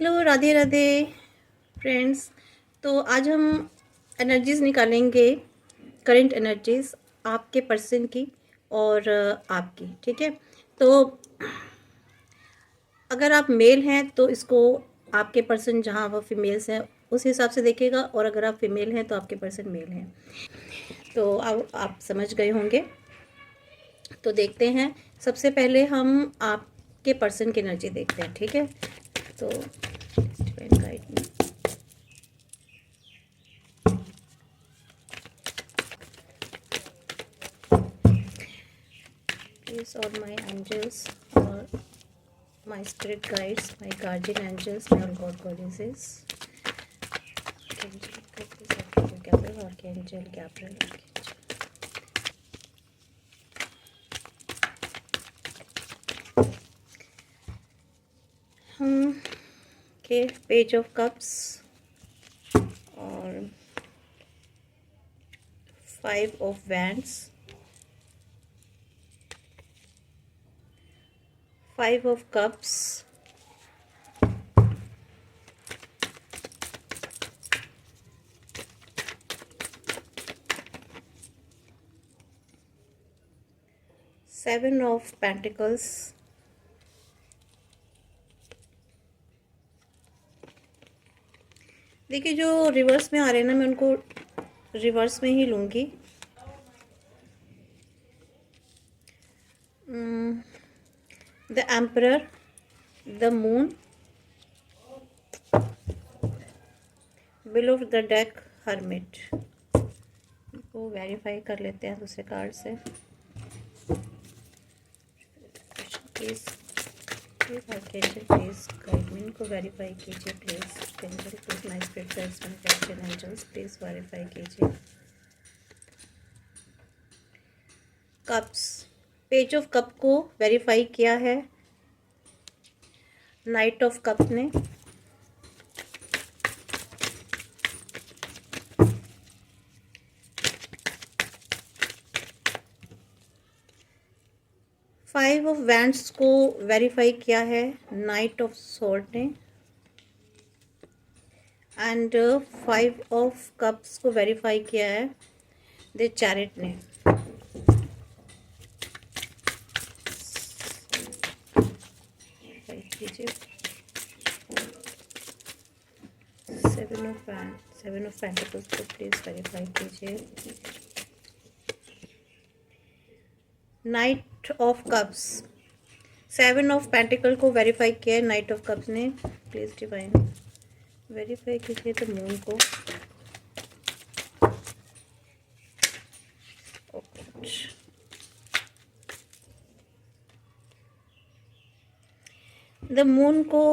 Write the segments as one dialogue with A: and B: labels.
A: Hello, Radhe Radhe friends. तो आज हम एनर्जीज़ निकालेंगे, करंट एनर्जीज़ आपके पर्सन की और आपकी। ठीक है, तो अगर आप मेल हैं तो इसको आपके पर्सन जहाँ वो फीमेल्स हैं उस हिसाब से देखेगा, और अगर आप फीमेल हैं तो आपके पर्सन मेल हैं। तो अब आप समझ गए होंगे। तो देखते हैं, सबसे पहले हम आपके पर्सन की एनर्जी देखते हैं। ठीक है, तो guide me. Please, all my angels, or my spirit guides, my guardian angels, my all God goddesses, Archangel Gabriel, Archangel Gabriel, okay, Page of Cups और Five of Wands, Five of Cups, Seven of Pentacles, देखिए जो reverse में आ रहे हैं ना, मैं उनको reverse में ही लूँगी। The emperor, the moon, below the deck, hermit. को वेरीफाई कर लेते हैं दूसरे कार्ड से। Please please archangel please guide me, इनको वेरीफाई कीजिए please. Archangel please, my spirit guides, my guardian angels, please verify कीजिए। कप्स, पेज ऑफ कप को वेरीफाई किया है नाइट ऑफ कप ने। फाइव ऑफ वैंड्स को वेरीफाई किया है नाइट ऑफ सोर्ड ने। एंड फाइव ऑफ कप्स को वेरीफाई किया है द चैरिट ने। सेवन ऑफ पेंटिकल्स को प्लीज वेरीफाई कीजिए। Night of cups, seven of pentacle को वेरीफाई किया है नाइट ऑफ कप्स ने। प्लीज डिवाइन वेरीफाई कीजिए द मून को। द मून को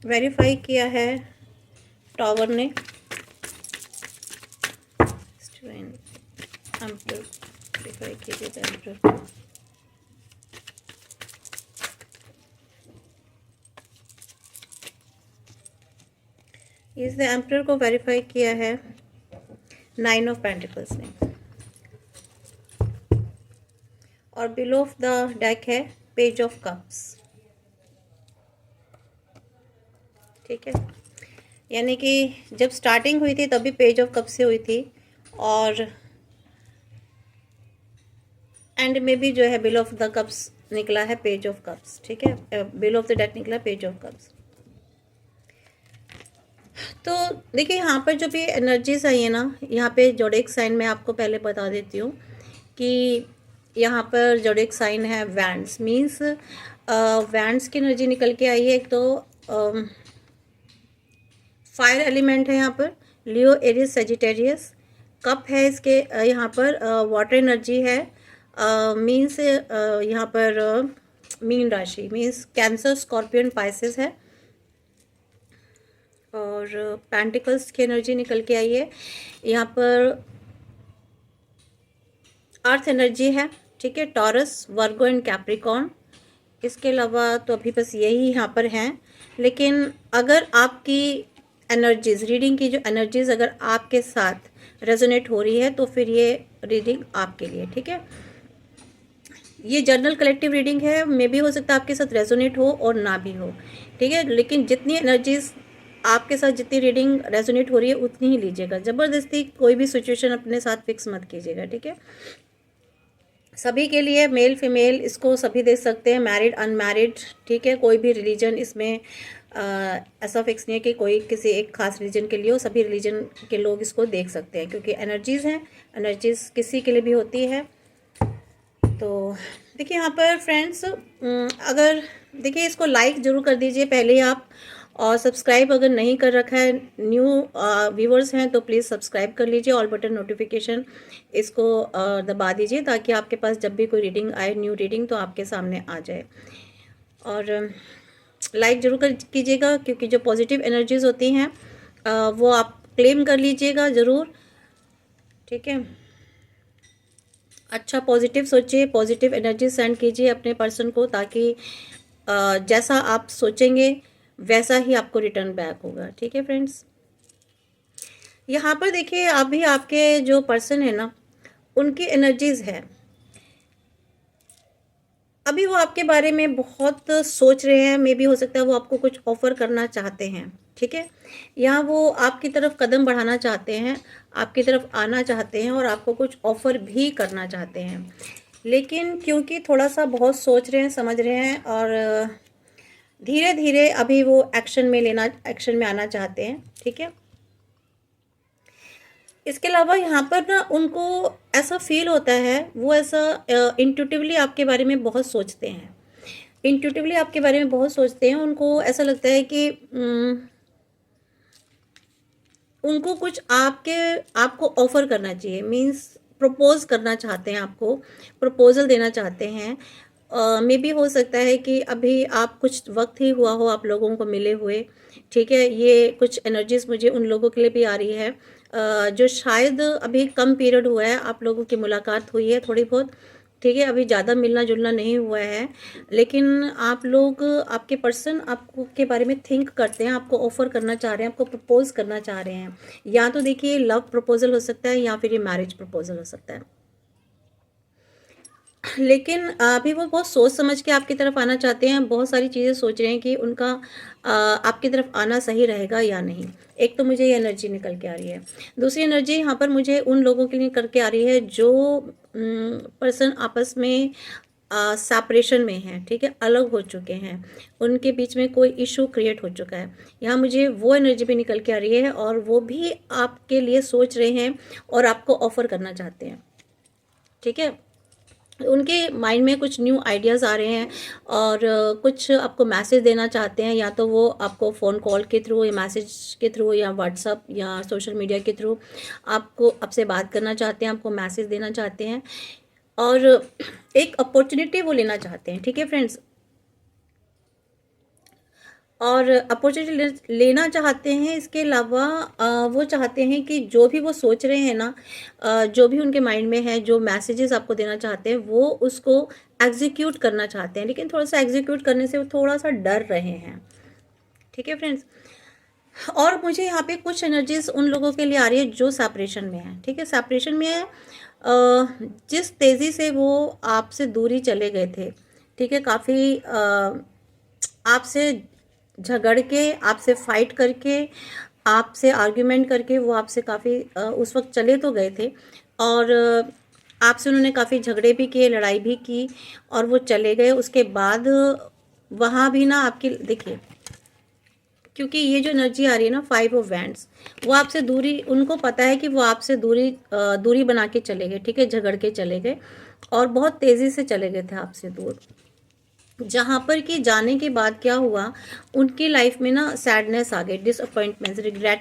A: वेरीफाई किया है टावर ने। एम्परर वेरीफाई कीजिए द एम्परर। इस द एम्परर को वेरीफाई किया है नाइन ऑफ पेंटिकल्स ने। और बिलो ऑफ द डेक है पेज ऑफ कप्स। ठीक है, यानी कि जब स्टार्टिंग हुई थी तभी पेज ऑफ कप से हुई थी, और एंड में भी जो है बिलो ऑफ द कप्स निकला है पेज ऑफ कप्स। ठीक है, बिलो ऑफ द डेक निकला पेज ऑफ कप्स। तो देखिए यहाँ पर जो भी एनर्जीज आई है ना, यहाँ पे जोडिक साइन में आपको पहले बता देती हूँ कि यहाँ पर जोडिक साइन है वैंड्स, मीन्स वैंड्स की एनर्जी निकल के आई है। एक तो फायर एलिमेंट है यहाँ पर, लियो, एरिस, सेजिटेरियस। कप है इसके यहाँ पर वाटर एनर्जी है, मीन्स यहाँ पर मीन राशि मीन्स कैंसर, स्कॉर्पियन, पाइसेस है। और पेंटिकल्स की एनर्जी निकल के आई है यहाँ पर, अर्थ एनर्जी है। ठीक है, टॉरस, वर्गो एंड कैप्रिकॉर्न। इसके अलावा तो अभी बस यही यहाँ पर हैं। लेकिन अगर आपकी एनर्जीज, रीडिंग की जो एनर्जीज अगर आपके साथ रेजोनेट हो रही है तो फिर ये रीडिंग आपके लिए। ठीक है, ये जनरल कलेक्टिव रीडिंग है, मे भी हो सकता है आपके साथ रेजोनेट हो और ना भी हो, ठीक है। लेकिन जितनी एनर्जीज आपके साथ, जितनी रीडिंग रेजोनेट हो रही है उतनी ही लीजिएगा। ज़बरदस्ती कोई भी सिचुएशन अपने साथ फिक्स मत कीजिएगा, ठीक है। सभी के लिए, मेल फीमेल, इसको सभी देख सकते हैं, मैरिड अनमैरिड, ठीक है। कोई भी रिलीजन इसमें ऐसा फिक्स नहीं है कि कोई किसी एक खास रिलीजन के लिए हो, सभी रिलीजन के लोग इसको देख सकते हैं, क्योंकि एनर्जीज़ हैं, एनर्जीज़ किसी के लिए भी होती है। तो देखिए यहाँ पर फ्रेंड्स, अगर देखिए इसको लाइक ज़रूर कर दीजिए पहले ही आप, और सब्सक्राइब अगर नहीं कर रखा है, न्यू व्यूवर्स हैं तो प्लीज़ सब्सक्राइब कर लीजिए, ऑल बटन नोटिफिकेशन इसको दबा दीजिए, ताकि आपके पास जब भी कोई रीडिंग आए, न्यू रीडिंग, तो आपके सामने आ जाए। और लाइक ज़रूर कर कीजिएगा, क्योंकि जो पॉजिटिव एनर्जीज़ होती हैं वो आप क्लेम कर लीजिएगा ज़रूर, ठीक है। अच्छा पॉजिटिव सोचिए, पॉजिटिव एनर्जी सेंड कीजिए अपने पर्सन को, ताकि जैसा आप सोचेंगे वैसा ही आपको रिटर्न बैक होगा, ठीक है फ्रेंड्स। यहाँ पर देखिए अभी आपके जो पर्सन है ना, उनकी एनर्जीज है, अभी वो आपके बारे में बहुत सोच रहे हैं, मे भी हो सकता है वो आपको कुछ ऑफर करना चाहते हैं, ठीक है। या वो आपकी तरफ कदम बढ़ाना चाहते हैं, आपकी तरफ आना चाहते हैं और आपको कुछ ऑफर भी करना चाहते हैं, लेकिन क्योंकि थोड़ा सा बहुत सोच रहे हैं, समझ रहे हैं, और धीरे धीरे अभी वो एक्शन में आना चाहते हैं, ठीक है। इसके अलावा यहाँ पर ना उनको ऐसा फील होता है, वो ऐसा इंट्यूटिवली आपके बारे में बहुत सोचते हैं, इंट्यूटिवली आपके बारे में बहुत सोचते हैं। उनको ऐसा लगता है कि उनको कुछ आपको ऑफर करना चाहिए, मींस प्रपोज करना चाहते हैं, आपको प्रपोजल देना चाहते हैं। मे भी हो सकता है कि अभी आप कुछ वक्त ही हुआ हो आप लोगों को मिले हुए, ठीक है। ये कुछ एनर्जीज मुझे उन लोगों के लिए भी आ रही है जो शायद अभी कम पीरियड हुआ है, आप लोगों की मुलाकात हुई है थोड़ी बहुत, ठीक है। अभी ज़्यादा मिलना जुलना नहीं हुआ है, लेकिन आप लोग, आपके पर्सन आपको के बारे में थिंक करते हैं, आपको ऑफर करना चाह रहे हैं, आपको प्रपोज करना चाह रहे हैं। या तो देखिए लव प्रपोजल हो सकता है, या फिर ये मैरिज प्रपोजल हो सकता है, लेकिन अभी वो बहुत सोच समझ के आपकी तरफ आना चाहते हैं, बहुत सारी चीज़ें सोच रहे हैं कि उनका आपकी तरफ आना सही रहेगा या नहीं। एक तो मुझे ये एनर्जी निकल के आ रही है। दूसरी एनर्जी यहाँ पर मुझे उन लोगों के लिए करके आ रही है जो पर्सन आपस में सेपरेशन में है, ठीक है, अलग हो चुके हैं, उनके बीच में कोई इशू क्रिएट हो चुका है। यहाँ मुझे वो एनर्जी भी निकल के आ रही है, और वो भी आपके लिए सोच रहे हैं और आपको ऑफर करना चाहते हैं, ठीक है। उनके माइंड में कुछ न्यू आइडियाज़ आ रहे हैं, और कुछ आपको मैसेज देना चाहते हैं, या तो वो आपको फ़ोन कॉल के थ्रू, या मैसेज के थ्रू, या व्हाट्सअप या सोशल मीडिया के थ्रू आपसे बात करना चाहते हैं, आपको मैसेज देना चाहते हैं, और एक अपॉर्चुनिटी वो लेना चाहते हैं, ठीक है फ्रेंड्स। और अपॉर्चुनिटी लेना चाहते हैं। इसके अलावा वो चाहते हैं कि जो भी वो सोच रहे हैं ना, जो भी उनके माइंड में है, जो मैसेजेस आपको देना चाहते हैं, वो उसको एग्जीक्यूट करना चाहते हैं, लेकिन थोड़ा सा एग्जीक्यूट करने से वो थोड़ा सा डर रहे हैं, ठीक है फ्रेंड्स। और मुझे यहाँ पे कुछ एनर्जीज उन लोगों के लिए आ रही है जो सेपरेशन में है, ठीक है, सेपरेशन में है। जिस तेज़ी से वो आपसे दूरी चले गए थे, ठीक है, काफ़ी आपसे झगड़ के, आपसे फाइट करके, आपसे आर्ग्यूमेंट करके वो आपसे काफ़ी उस वक्त चले तो गए थे, और आपसे उन्होंने काफ़ी झगड़े भी किए, लड़ाई भी की, और वो चले गए। उसके बाद वहाँ भी ना आपकी, देखिए, क्योंकि ये जो एनर्जी आ रही है ना, 5 ऑफ वैंड्स, वो आपसे दूरी, उनको पता है कि वो आपसे दूरी बना के चले गए, ठीक है, झगड़ के चले गए, और बहुत तेज़ी से चले गए थे आपसे दूर। जहाँ पर कि जाने के बाद क्या हुआ, उनकी लाइफ में ना सैडनेस आ गई, डिसअपॉइंटमेंट, रिग्रेट,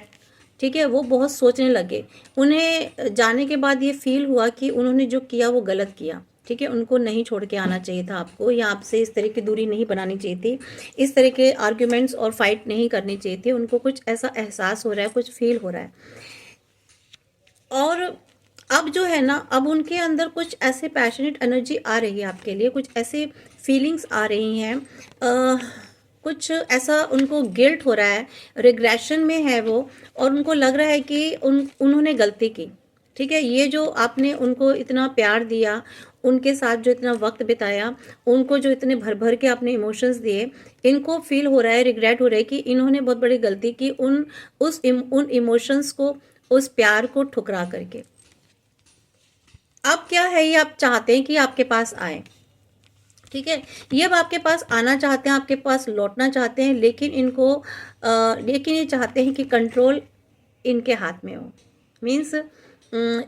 A: ठीक है। वो बहुत सोचने लगे, उन्हें जाने के बाद ये फील हुआ कि उन्होंने जो किया वो गलत किया, ठीक है। उनको नहीं छोड़ के आना चाहिए था आपको, या आपसे इस तरह की दूरी नहीं बनानी चाहिए थी, इस तरह के आर्ग्यूमेंट्स और फाइट नहीं करनी चाहिए थी। उनको कुछ ऐसा एहसास हो रहा है, कुछ फील हो रहा है, और अब जो है ना, अब उनके अंदर कुछ ऐसे पैशनेट एनर्जी आ रही है आपके लिए, कुछ ऐसे फीलिंग्स आ रही हैं, कुछ ऐसा उनको गिल्ट हो रहा है, रिग्रेशन में है वो, और उनको लग रहा है कि उन्होंने गलती की, ठीक है, ये जो आपने उनको इतना प्यार दिया, उनके साथ जो इतना वक्त बिताया, उनको जो इतने भर भर के आपने इमोशंस दिए, इनको फील हो रहा है, रिग्रेट हो रहा है कि इन्होंने बहुत बड़ी गलती की उन इमोशंस को, उस प्यार को ठुकरा करके। अब क्या है, ये आप चाहते हैं कि आपके पास आए। ठीक है, ये अब आपके पास आना चाहते हैं, आपके पास लौटना चाहते हैं, लेकिन ये चाहते हैं कि कंट्रोल इनके हाथ में हो। मीन्स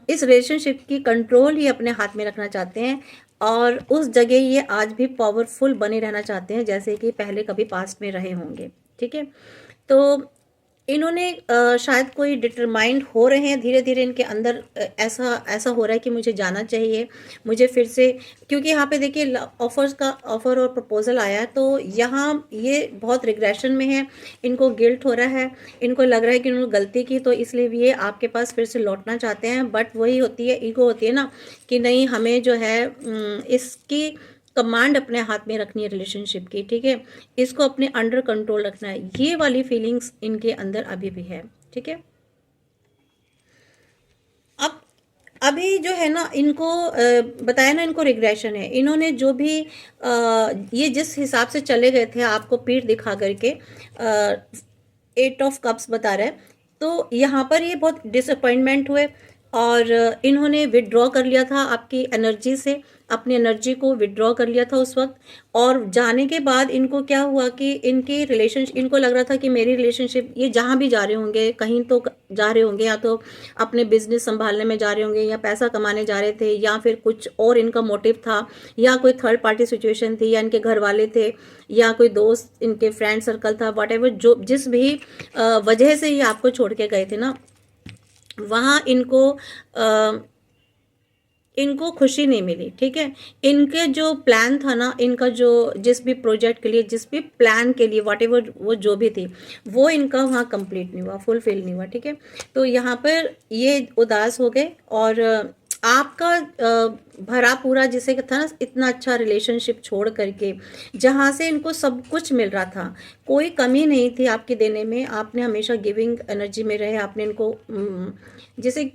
A: इस रिलेशनशिप की कंट्रोल ये अपने हाथ में रखना चाहते हैं, और उस जगह ये आज भी पावरफुल बने रहना चाहते हैं जैसे कि पहले कभी पास्ट में रहे होंगे। ठीक है, तो इन्होंने शायद कोई डिटरमाइंड हो रहे हैं, धीरे धीरे इनके अंदर ऐसा ऐसा हो रहा है कि मुझे जाना चाहिए, मुझे फिर से, क्योंकि यहाँ पे देखिए ऑफ़र और प्रपोज़ल आया है, तो यहाँ ये बहुत रिग्रेशन में है, इनको गिल्ट हो रहा है, इनको लग रहा है कि उन्होंने गलती की, तो इसलिए भी ये आपके पास फिर से लौटना चाहते हैं। बट वही होती है, ईगो होती है ना, कि नहीं, हमें जो है इसकी कमांड अपने हाथ में रखनी है रिलेशनशिप की। ठीक है, इसको अपने अंडर कंट्रोल रखना है, ये वाली फीलिंग्स इनके अंदर अभी भी है। ठीक है, अब अभी जो है ना, इनको बताया ना, इनको रिग्रेशन है। इन्होंने जो भी ये जिस हिसाब से चले गए थे आपको पीठ दिखा करके, 8 ऑफ कप्स बता रहा है, तो यहाँ पर ये बहुत डिसअपॉइंटमेंट हुए, और इन्होंने विड्रॉ कर लिया था आपकी एनर्जी से, अपनी एनर्जी को विड्रॉ कर लिया था उस वक्त। और जाने के बाद इनको क्या हुआ कि इनकी रिलेशनशिप, इनको लग रहा था कि मेरी रिलेशनशिप, ये जहाँ भी जा रहे होंगे, कहीं तो जा रहे होंगे, या तो अपने बिजनेस संभालने में जा रहे होंगे, या पैसा कमाने जा रहे थे, या फिर कुछ और इनका मोटिव था, या कोई थर्ड पार्टी सिचुएशन थी, या इनके घर वाले थे, या कोई दोस्त, इनके फ्रेंड सर्कल था, वट एवर, जो जिस भी वजह से ये आपको छोड़ के गए थे ना, वहाँ इनको खुशी नहीं मिली। ठीक है, इनके जो प्लान था ना, इनका जो जिस भी प्रोजेक्ट के लिए, जिस भी प्लान के लिए, वट एवर वो जो भी थी, वो इनका वहाँ कंप्लीट नहीं हुआ, फुलफिल नहीं हुआ। ठीक है, तो यहाँ पर ये उदास हो गए, और आपका भरा पूरा जिसे था ना, इतना अच्छा रिलेशनशिप छोड़ करके, जहाँ से इनको सब कुछ मिल रहा था, कोई कमी नहीं थी आपके देने में, आपने हमेशा गिविंग एनर्जी में रहे, आपने इनको जैसे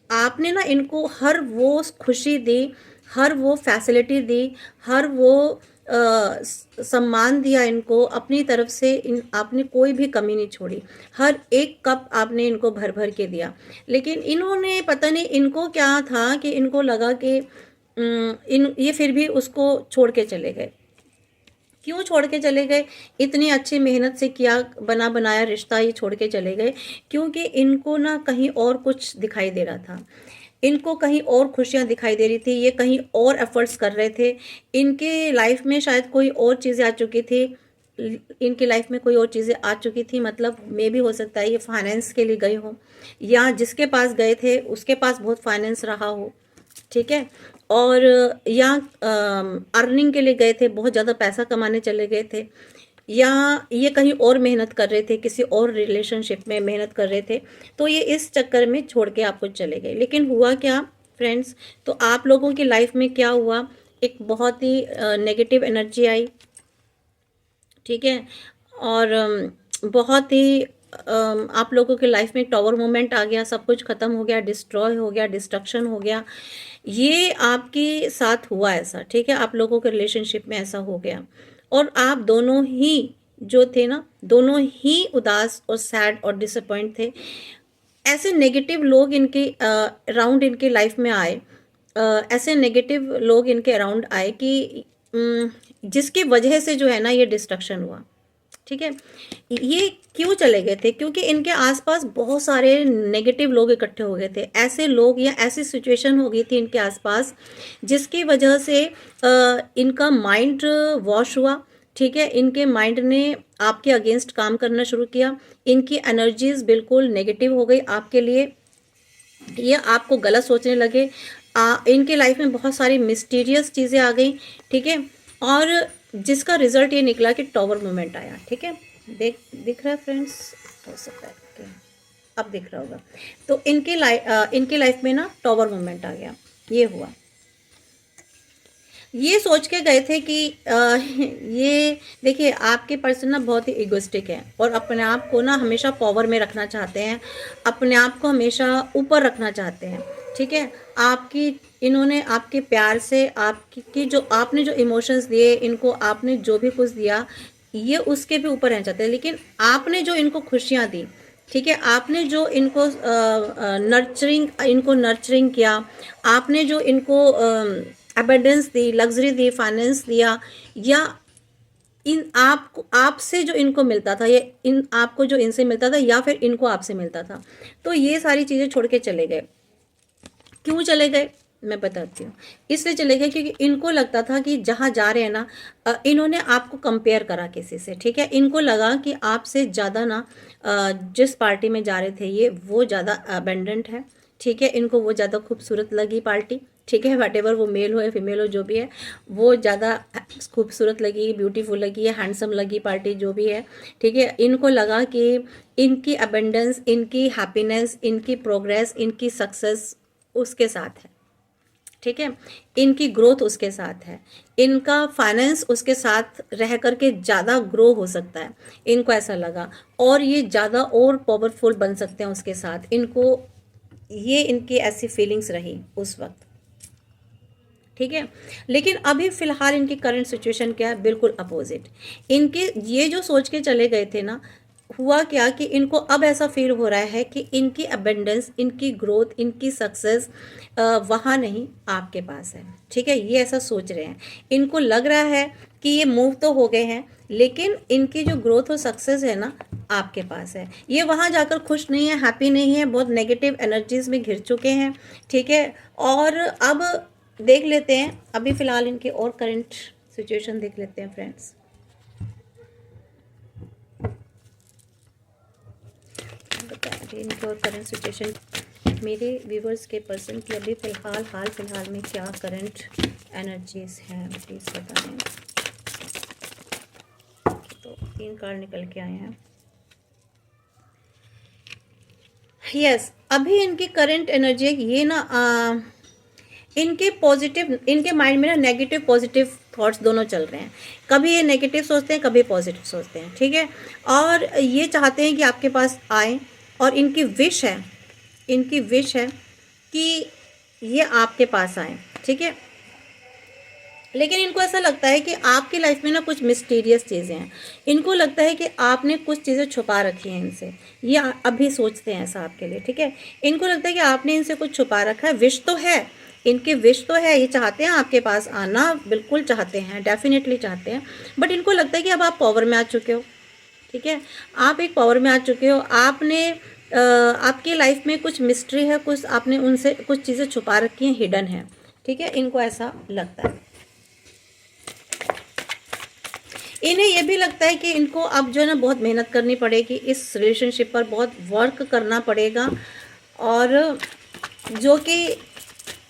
A: आपने ना इनको हर वो खुशी दी, हर वो फैसिलिटी दी, हर वो सम्मान दिया इनको अपनी तरफ से, आपने कोई भी कमी नहीं छोड़ी, हर एक कप आपने इनको भर भर के दिया। लेकिन इन्होंने पता नहीं इनको क्या था कि इनको लगा कि ये फिर भी उसको छोड़ के चले गए। क्यों छोड़ के चले गए? इतनी अच्छी मेहनत से किया, बना बनाया रिश्ता ये छोड़ के चले गए, क्योंकि इनको ना कहीं और कुछ दिखाई दे रहा था, इनको कहीं और खुशियाँ दिखाई दे रही थी, ये कहीं और एफर्ट्स कर रहे थे, इनके लाइफ में शायद कोई और चीज़ें आ चुकी थी, इनकी लाइफ में कोई और चीज़ें आ चुकी थी, मतलब मे भी हो सकता है ये फाइनेंस के लिए गए हो, या जिसके पास गए थे उसके पास बहुत फाइनेंस रहा हो। ठीक है, और या अर्निंग के लिए गए थे, बहुत ज़्यादा पैसा कमाने चले गए थे, या ये कहीं और मेहनत कर रहे थे, किसी और रिलेशनशिप में मेहनत कर रहे थे, तो ये इस चक्कर में छोड़ के आपको चले गए। लेकिन हुआ क्या फ्रेंड्स, तो आप लोगों की लाइफ में क्या हुआ, एक बहुत ही नेगेटिव एनर्जी आई। ठीक है, और बहुत ही आप लोगों के लाइफ में टॉवर मोमेंट आ गया, सब कुछ ख़त्म हो गया, डिस्ट्रॉय हो गया, डिस्ट्रक्शन हो गया, ये आपके साथ हुआ ऐसा। ठीक है, आप लोगों के रिलेशनशिप में ऐसा हो गया, और आप दोनों ही जो थे ना, दोनों ही उदास और सैड और डिसअपॉइंट थे। ऐसे नेगेटिव लोग इनके अराउंड इनके लाइफ में आए, ऐसे नेगेटिव लोग इनके अराउंड आए कि जिसकी वजह से जो है ना ये डिस्ट्रक्शन हुआ। ठीक है, ये क्यों चले गए थे? क्योंकि इनके आसपास बहुत सारे नेगेटिव लोग इकट्ठे हो गए थे, ऐसे लोग या ऐसी सिचुएशन हो गई थी इनके आसपास जिसकी वजह से इनका माइंड वॉश हुआ। ठीक है, इनके माइंड ने आपके अगेंस्ट काम करना शुरू किया, इनकी एनर्जीज बिल्कुल नेगेटिव हो गई आपके लिए, ये आपको गलत सोचने लगे, इनके लाइफ में बहुत सारी मिस्टीरियस चीज़ें आ गई। ठीक है, और जिसका रिजल्ट ये निकला कि टॉवर मूवमेंट आया। ठीक है, दिख रहा है फ्रेंड्स, हो सकता है कि अब दिख रहा होगा। तो इनके लाइफ में ना टॉवर मूवमेंट आ गया, ये हुआ। ये सोच के गए थे कि ये देखिए आपके पर्सन ना बहुत ही इगोइस्टिक है और अपने आप को ना हमेशा पावर में रखना चाहते हैं, अपने आप को हमेशा ऊपर रखना चाहते हैं, ठीक है। आपकी इन्होंने आपके प्यार से आपकी जो आपने जो इमोशंस दिए इनको, आपने जो भी कुछ दिया ये उसके भी ऊपर रहना चाहते हैं, लेकिन आपने जो इनको खुशियाँ दी, ठीक है, आपने जो इनको नर्चरिंग किया, आपने जो इनको अबंडेंस दी, लग्जरी दी, फाइनेंस दिया, या इन आपको आपसे जो इनको मिलता था, ये इन आपको जो इनसे मिलता था, या फिर इनको आपसे मिलता था, तो ये सारी चीज़ें छोड़ के चले गए। क्यों चले गए मैं बताती हूँ। इसलिए चले गए क्योंकि इनको लगता था कि जहाँ जा रहे हैं ना, इन्होंने आपको कंपेयर करा किसी से, ठीक है। इनको लगा कि आपसे ज़्यादा ना जिस पार्टी में जा रहे थे ये वो ज़्यादा अबेंडेंट है, ठीक है। इनको वो ज़्यादा खूबसूरत लगी पार्टी, ठीक है। वटेवर वो मेल हो या फीमेल हो जो भी है, वो ज़्यादा खूबसूरत लगी, ब्यूटीफुल लगी या हैंडसम लगी पार्टी जो भी है, ठीक है। इनको लगा कि इनकी अबेंडेंस, इनकी हैप्पीनेस, इनकी प्रोग्रेस, इनकी सक्सेस उसके साथ है, ठीक है। इनकी ग्रोथ उसके साथ है, इनका फाइनेंस उसके साथ रह करके ज़्यादा ग्रो हो सकता है, इनको ऐसा लगा, और ये ज़्यादा और पावरफुल बन सकते हैं उसके साथ। इनको ये इनकी ऐसी फीलिंग्स रही उस वक्त, ठीक है। लेकिन अभी फ़िलहाल इनकी करंट सिचुएशन क्या है, बिल्कुल अपोजिट। इनके ये जो सोच के चले गए थे ना, हुआ क्या कि इनको अब ऐसा फील हो रहा है कि इनकी अबेंडेंस, इनकी ग्रोथ, इनकी सक्सेस वहाँ नहीं आपके पास है, ठीक है। ये ऐसा सोच रहे हैं, इनको लग रहा है कि ये मूव तो हो गए हैं, लेकिन इनकी जो ग्रोथ और सक्सेस है ना आपके पास है। ये वहाँ जाकर खुश नहीं है, हैप्पी नहीं है, बहुत नेगेटिव एनर्जीज में घिर चुके हैं, ठीक है। और अब देख लेते हैं अभी फ़िलहाल इनकी और करंट सिचुएशन देख लेते हैं फ्रेंड्स। बताएं इनकी और करंट सिचुएशन, मेरे व्यूवर्स के पर्सन की अभी फ़िलहाल में क्या करंट एनर्जीज हैं प्लीज़ बताएं। तो 3 कार्ड निकल के आए हैं। यस, अभी इनकी करंट एनर्जी ये ना इनके पॉजिटिव, इनके माइंड में ना नेगेटिव पॉजिटिव थॉट्स दोनों चल रहे हैं। कभी ये नेगेटिव सोचते हैं, कभी पॉजिटिव सोचते हैं, ठीक है। और ये चाहते हैं कि आपके पास आए, और इनकी विश है कि ये आपके पास आए, ठीक है। लेकिन इनको ऐसा लगता है कि आपकी लाइफ में ना कुछ मिस्टीरियस चीज़ें हैं। इनको लगता है कि आपने कुछ चीज़ें छुपा रखी हैं इनसे, ये अभी सोचते हैं ऐसा आपके लिए, ठीक है। इनको लगता है कि आपने इनसे कुछ छुपा रखा है। विश तो है, इनकी विश तो है, ये चाहते हैं आपके पास आना, बिल्कुल चाहते हैं, डेफिनेटली चाहते हैं। बट इनको लगता है कि अब आप पावर में आ चुके हो, ठीक है। आप एक पावर में आ चुके हो, आपने आपकी लाइफ में कुछ मिस्ट्री है, कुछ आपने उनसे कुछ चीज़ें छुपा रखी हैं, हिडन है, ठीक है। इनको ऐसा लगता है। इन्हें ये भी लगता है कि इनको अब जो है ना बहुत मेहनत करनी पड़ेगी, इस रिलेशनशिप पर बहुत वर्क करना पड़ेगा, और जो कि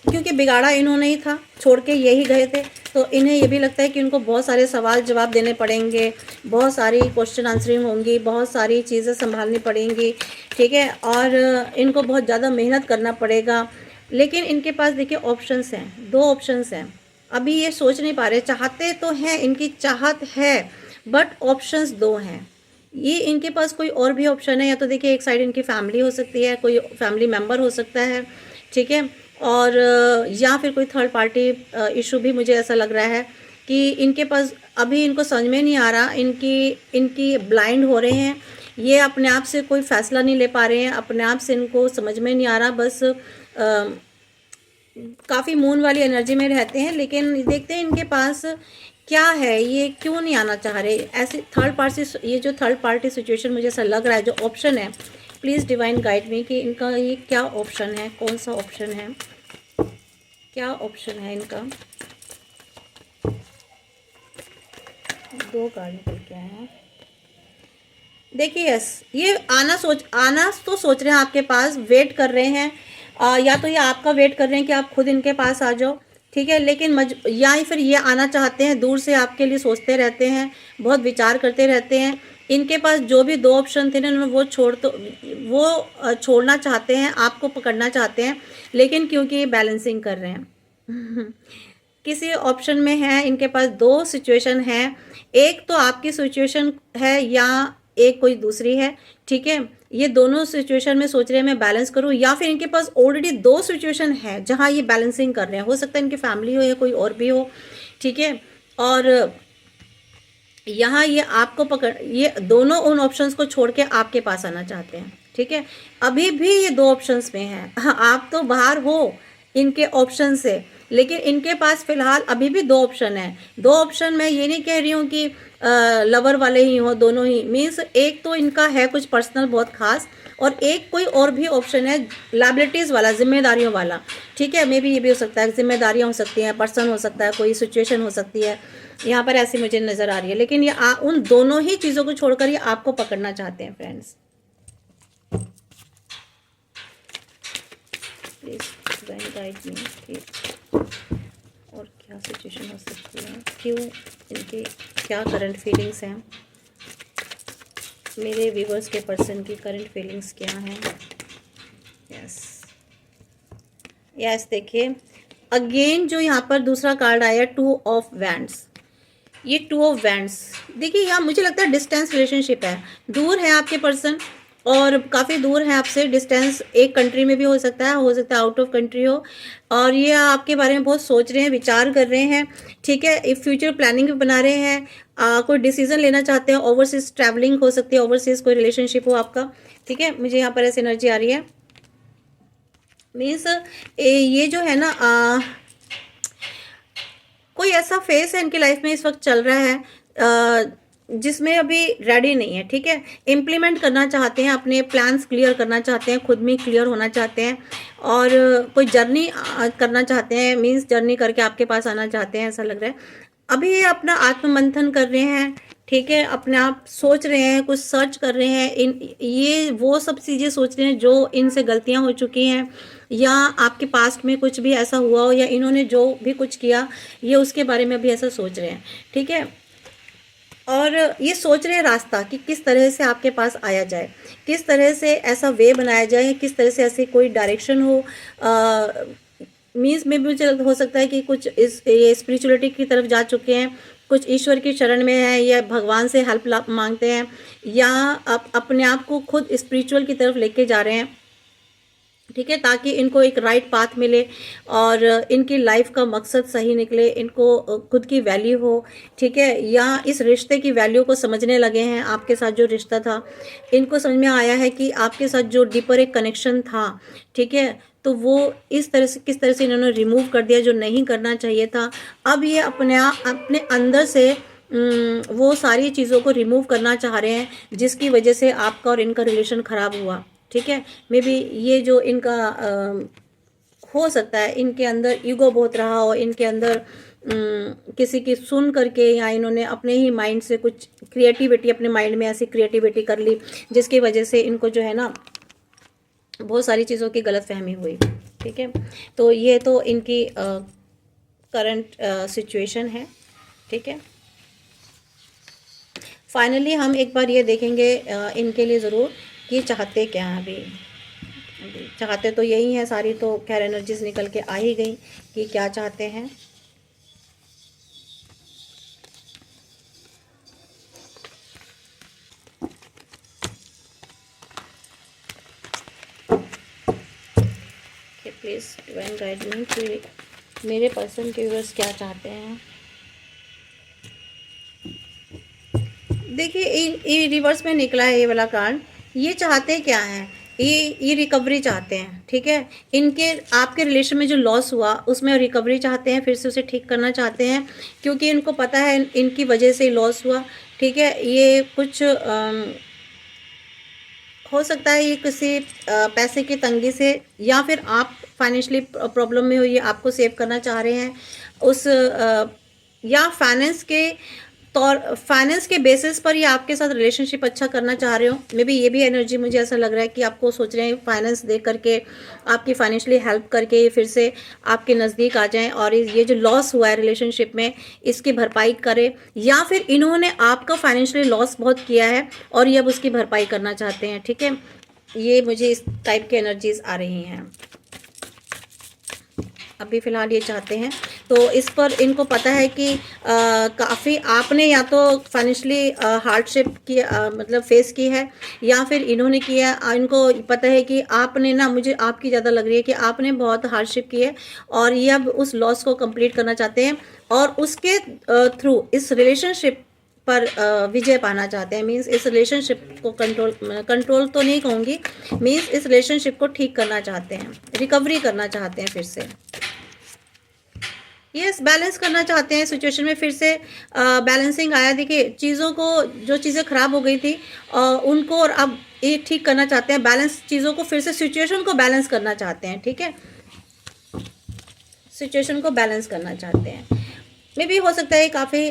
A: क्योंकि बिगाड़ा इन्होंने ही था, छोड़ के यही गए थे, तो इन्हें ये भी लगता है कि इनको बहुत सारे सवाल जवाब देने पड़ेंगे, बहुत सारी क्वेश्चन आंसरिंग होंगी, बहुत सारी चीज़ें संभालनी पड़ेंगी, ठीक है। और इनको बहुत ज़्यादा मेहनत करना पड़ेगा। लेकिन इनके पास देखिए ऑप्शंस हैं, 2 ऑप्शंस हैं। अभी ये सोच नहीं पा रहे, चाहते तो हैं, इनकी चाहत है, बट ऑप्शंस 2 हैं। ये इनके पास कोई और भी ऑप्शन है, या तो देखिए एक साइड इनकी फैमिली हो सकती है, कोई फैमिली मेम्बर हो सकता है, ठीक है। और या फिर कोई थर्ड पार्टी इशू भी मुझे ऐसा लग रहा है कि इनके पास अभी इनको समझ में नहीं आ रहा, इनकी ब्लाइंड हो रहे हैं, ये अपने आप से कोई फ़ैसला नहीं ले पा रहे हैं, अपने आप से इनको समझ में नहीं आ रहा, बस काफ़ी मून वाली एनर्जी में रहते हैं। लेकिन देखते हैं इनके पास क्या है, ये क्यों नहीं आना चाह रहे। ऐसे थर्ड पार्टी, ये जो थर्ड पार्टी सिचुएशन मुझे ऐसा लग रहा है, जो ऑप्शन है, प्लीज़ डिवाइन गाइड मी कि इनका ये क्या ऑप्शन है, कौन सा ऑप्शन है, क्या ऑप्शन है इनका। 2 कार्ड निकल के आए हैं। देखिए यस, ये आना तो सोच रहे हैं आपके पास, वेट कर रहे हैं, या तो ये आपका वेट कर रहे हैं कि आप खुद इनके पास आ जाओ, ठीक है। लेकिन या फिर ये आना चाहते हैं, दूर से आपके लिए सोचते रहते हैं, बहुत विचार करते रहते हैं। इनके पास जो भी 2 ऑप्शन थे ना, वो छोड़ना चाहते हैं, आपको पकड़ना चाहते हैं, लेकिन क्योंकि ये बैलेंसिंग कर रहे हैं किसी ऑप्शन में है, इनके पास दो सिचुएशन है, एक तो आपकी सिचुएशन है या एक कोई दूसरी है, ठीक है। ये दोनों सिचुएशन में सोच रहे हैं मैं बैलेंस करूं, या फिर इनके पास ऑलरेडी दो सिचुएशन है जहां ये बैलेंसिंग कर रहे हैं। हो सकता है इनकी फैमिली हो या कोई और भी हो, ठीक है। और यहाँ ये आपको पकड़, ये दोनों उन ऑप्शंस को छोड़ के आपके पास आना चाहते हैं, ठीक है। अभी भी ये दो ऑप्शंस में है, आप तो बाहर हो इनके ऑप्शन से, लेकिन इनके पास फिलहाल अभी भी दो ऑप्शन है। दो ऑप्शन मैं ये नहीं कह रही हूँ कि लवर वाले ही हो, दोनों ही मीन्स एक तो इनका है कुछ पर्सनल बहुत खास, और एक कोई और भी ऑप्शन है लाइबिलिटीज़ वाला, जिम्मेदारियों वाला, ठीक है। मे बी ये भी हो सकता है, जिम्मेदारियाँ हो सकती हैं, पर्सन हो सकता है, कोई सिचुएशन हो सकती है, यहाँ पर ऐसी मुझे नज़र आ रही है। लेकिन ये उन दोनों ही चीज़ों को छोड़कर ये आपको पकड़ना चाहते हैं फ्रेंड्स। प्लीज गाइड मी कि और क्या सिचुएशन हो सकती है, क्यों इनकी क्या करंट फीलिंग्स हैं, मेरे व्यूवर्स के पर्सन की करंट फीलिंग्स क्या हैं। यस देखिए अगेन जो यहाँ पर दूसरा कार्ड आया, 2 ऑफ वैंड्स। ये 2 ऑफ वैंड्स देखिए, यहाँ मुझे लगता है डिस्टेंस रिलेशनशिप है, दूर है आपके पर्सन और काफ़ी दूर है आपसे। डिस्टेंस एक कंट्री में भी हो सकता है आउट ऑफ कंट्री हो, और ये आपके बारे में बहुत सोच रहे हैं, विचार कर रहे हैं, ठीक है। फ्यूचर प्लानिंग भी बना रहे हैं, कोई डिसीजन लेना चाहते हैं, ओवरसीज ट्रैवलिंग हो सकती है, ओवरसीज कोई रिलेशनशिप हो आपका, ठीक है। मुझे यहाँ पर ऐसी एनर्जी आ रही है, मीन्स ये जो है ना कोई ऐसा फेस है इनकी लाइफ में इस वक्त चल रहा है जिसमें अभी रेडी नहीं है, ठीक है। इम्प्लीमेंट करना चाहते हैं, अपने प्लान्स क्लियर करना चाहते हैं, खुद में क्लियर होना चाहते हैं, और कोई जर्नी करना चाहते हैं, मीन्स जर्नी करके आपके पास आना चाहते हैं, ऐसा लग रहा है। अभी ये अपना आत्ममंथन कर रहे हैं, ठीक है, अपने आप सोच रहे हैं, कुछ सर्च कर रहे हैं, ये वो सब चीज़ें सोच रहे हैं जो इनसे गलतियां हो चुकी हैं, या आपके पास्ट में कुछ भी ऐसा हुआ हो, या इन्होंने जो भी कुछ किया ये उसके बारे में अभी ऐसा सोच रहे हैं, ठीक है। और ये सोच रहे हैं रास्ता कि किस तरह से आपके पास आया जाए, किस तरह से ऐसा वे बनाया जाए, किस तरह से ऐसी कोई डायरेक्शन हो। मीन्स में भी मुझे हो सकता है कि कुछ ये स्पिरिचुअलिटी की तरफ जा चुके हैं, कुछ ईश्वर की शरण में है, या भगवान से हेल्प मांगते हैं, या अपने आप को खुद स्पिरिचुअल की तरफ लेके जा रहे हैं, ठीक है, ताकि इनको एक राइट पाथ मिले और इनकी लाइफ का मकसद सही निकले, इनको खुद की वैल्यू हो, ठीक है। या इस रिश्ते की वैल्यू को समझने लगे हैं, आपके साथ जो रिश्ता था इनको समझ में आया है कि आपके साथ जो डीपर एक कनेक्शन था, ठीक है, तो वो इस तरह से किस तरह से इन्होंने रिमूव कर दिया जो नहीं करना चाहिए था। अब ये अपने अंदर से वो सारी चीज़ों को रिमूव करना चाह रहे हैं जिसकी वजह से आपका और इनका रिलेशन ख़राब हुआ, ठीक है। मे बी ये जो इनका हो सकता है इनके अंदर ईगो बहुत रहा हो, इनके अंदर किसी की सुन करके, या इन्होंने अपने ही माइंड से कुछ क्रिएटिविटी, अपने माइंड में ऐसी क्रिएटिविटी कर ली जिसकी वजह से इनको जो है ना बहुत सारी चीज़ों की गलतफहमी हुई, ठीक है। तो ये तो इनकी करंट सिचुएशन है, ठीक है। फाइनली हम एक बार ये देखेंगे इनके लिए ज़रूर कि चाहते क्या हैं। अभी चाहते तो यही है, सारी तो खैर एनर्जीज निकल के आ ही गई कि क्या चाहते हैं। प्लीज डिवाइन गाइड मी कि मेरे पर्सन के व्यूअर्स क्या चाहते हैं। देखिए ये रिवर्स में निकला है ये वाला कार्ड। ये चाहते क्या हैं, ये रिकवरी चाहते हैं, ठीक है। इनके आपके रिलेशन में जो लॉस हुआ उसमें रिकवरी चाहते हैं, फिर से उसे ठीक करना चाहते हैं, क्योंकि इनको पता है इनकी वजह से लॉस हुआ, ठीक है। ये कुछ हो सकता है ये किसी पैसे की तंगी से, या फिर आप फाइनेंशियली प्रॉब्लम में हो, ये आपको सेव करना चाह रहे हैं उस या फाइनेंस के बेसिस पर ये आपके साथ रिलेशनशिप अच्छा करना चाह रहे हो। मे बी ये भी एनर्जी मुझे ऐसा लग रहा है कि आपको सोच रहे हैं फाइनेंस दे करके, आपकी फाइनेंशियली हेल्प करके ये फिर से आपके नज़दीक आ जाएं और ये जो लॉस हुआ है रिलेशनशिप में इसकी भरपाई करें, या फिर इन्होंने आपका फाइनेंशियली लॉस बहुत किया है और ये अब उसकी भरपाई करना चाहते हैं, ठीक है। ये मुझे इस टाइप की एनर्जीज आ रही हैं। अभी फ़िलहाल ये चाहते हैं। तो इस पर इनको पता है कि काफ़ी आपने या तो फाइनेंशियली हार्डशिप की मतलब फेस की है, या फिर इन्होंने किया। इनको पता है कि आपने ना, मुझे आपकी ज़्यादा लग रही है कि आपने बहुत हार्डशिप की है, और ये अब उस लॉस को कंप्लीट करना चाहते हैं, और उसके थ्रू इस रिलेशनशिप पर विजय पाना चाहते हैं। मीन्स इस रिलेशनशिप को कंट्रोल तो नहीं कहूँगी, मीन्स इस रिलेशनशिप को ठीक करना चाहते हैं, रिकवरी करना चाहते हैं फिर से। यस, बैलेंस करना चाहते हैं सिचुएशन में फिर से। बैलेंसिंग आया, देखिए चीज़ों को, जो चीज़ें ख़राब हो गई थी उनको, और अब ये ठीक करना चाहते हैं। बैलेंस चीज़ों को फिर से, सिचुएशन को बैलेंस करना चाहते हैं। ठीक है, सिचुएशन को बैलेंस करना चाहते हैं। मे भी हो सकता है काफ़ी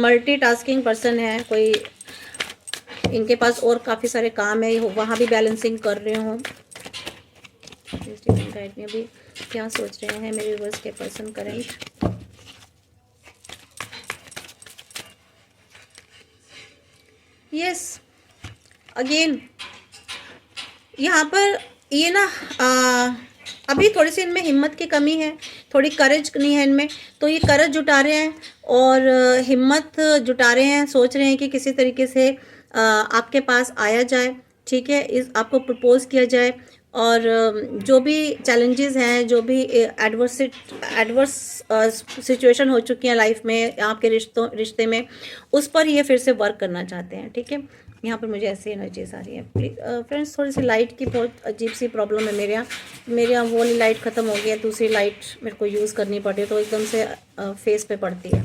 A: मल्टीटास्किंग पर्सन है कोई, इनके पास और काफ़ी सारे काम है, वहाँ भी बैलेंसिंग कर रहे हों। गाइड में अभी क्या सोच रहे हैं मेरे व्यूअर्स के पर्सन करंट। यस, अगेन यहाँ पर ये ना अभी थोड़ी सी इनमें हिम्मत की कमी है, थोड़ी करेज नहीं है इनमें। तो ये करेज जुटा रहे हैं और हिम्मत जुटा रहे हैं, सोच रहे हैं कि किसी तरीके से आपके पास आया जाए। ठीक है, इस आपको प्रपोज किया जाए, और जो भी चैलेंजेस हैं, जो भी एडवर्स सिचुएशन हो चुकी हैं लाइफ में, आपके रिश्ते में, उस पर ये फिर से वर्क करना चाहते हैं। ठीक है, यहाँ पर मुझे ऐसी एनर्जीज आ रही है। प्लीज फ्रेंड्स, थोड़ी सी लाइट की बहुत अजीब सी प्रॉब्लम है मेरे यहाँ वो वाली लाइट ख़त्म हो गई है, दूसरी लाइट मेरे को यूज़ करनी पड़ी, तो एकदम से फेस पे पड़ती है।